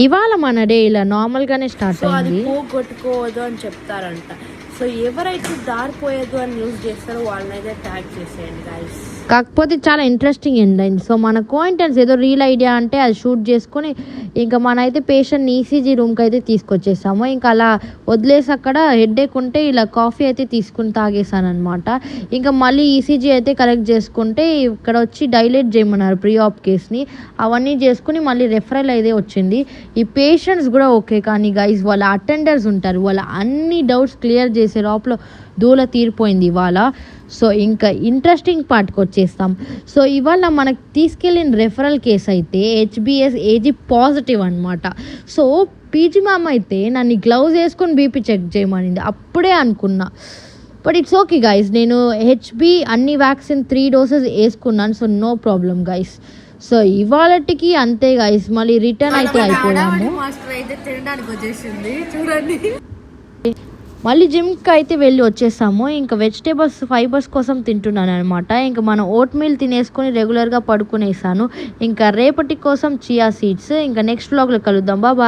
ఇవాళ మన డే ఇలా నార్మల్గానే స్టార్ట్ అది అయింది. పోగొట్టుకోవద్దు అని చెప్తారంట. సో ఎవరైతే దారిపోయేదు అని యూజ్ చేస్తారో వాళ్ళనైతే ట్యాగ్ చేసేయండి గైస్. కాకపోతే చాలా ఇంట్రెస్టింగ్ అయింది. సో మన కోయింటెన్స్ ఏదో రియల్ ఐడియా అంటే అది షూట్ చేసుకొని ఇంకా మనైతే పేషెంట్ని ఈసీజీ రూమ్కి అయితే తీసుకొచ్చేసాము. ఇంకా అలా వదిలేసి అక్కడ హెడ్ఏక్ ఉంటే ఇలా కాఫీ అయితే తీసుకుని తాగేసాను అనమాట. ఇంకా మళ్ళీ ఈసీజీ అయితే కలెక్ట్ చేసుకుంటే ఇక్కడ వచ్చి డైలేట్ చేయమన్నారు ప్రీ ఆప్ కేస్ని. అవన్నీ చేసుకుని మళ్ళీ రెఫరల్ అయితే వచ్చింది. ఈ పేషెంట్స్ కూడా ఓకే, కానీ గైస్ వాళ్ళ అటెండర్స్ ఉంటారు, వాళ్ళ అన్ని డౌట్స్ క్లియర్ చేసే లోపల దూల తీరిపోయింది ఇవాళ. సో ఇంకా ఇంట్రెస్టింగ్ పార్ట్కి వచ్చేస్తాం. సో ఇవాళ మనకు తీసుకెళ్ళిన రెఫరల్ కేసు అయితే హెచ్బిఎస్ ఏజీ పాజిటివ్ అనమాట. సో పీజీ మ్యామ్ అయితే నన్ను గ్లౌజ్ వేసుకొని బీపీ చెక్ చేయమనింది. అప్పుడే అనుకున్నా, బట్ ఇట్స్ ఓకే గైస్, నేను హెచ్బి అన్ని వ్యాక్సిన్ 3 డోసెస్ వేసుకున్నాను. So no problem guys. So ఇవాళకి అంతే గైస్, మళ్ళీ రిటర్న్ అయితే అయిపోయాము. మాస్టర్ అయితే తినడానికి వచ్చేసింది చూడండి. మళ్ళీ జిమ్కి అయితే వెళ్ళి వచ్చేసాము. ఇంకా వెజిటేబుల్స్ ఫైబర్స్ కోసం తింటున్నాను అనమాట. ఇంకా మనం ఓట్ మీల్ తినేసుకొని రెగ్యులర్గా పడుకునేసాను. ఇంకా రేపటి కోసం చియా సీడ్స్. ఇంకా నెక్స్ట్ వ్లాగ్లో కలుద్దాం. బాయ్.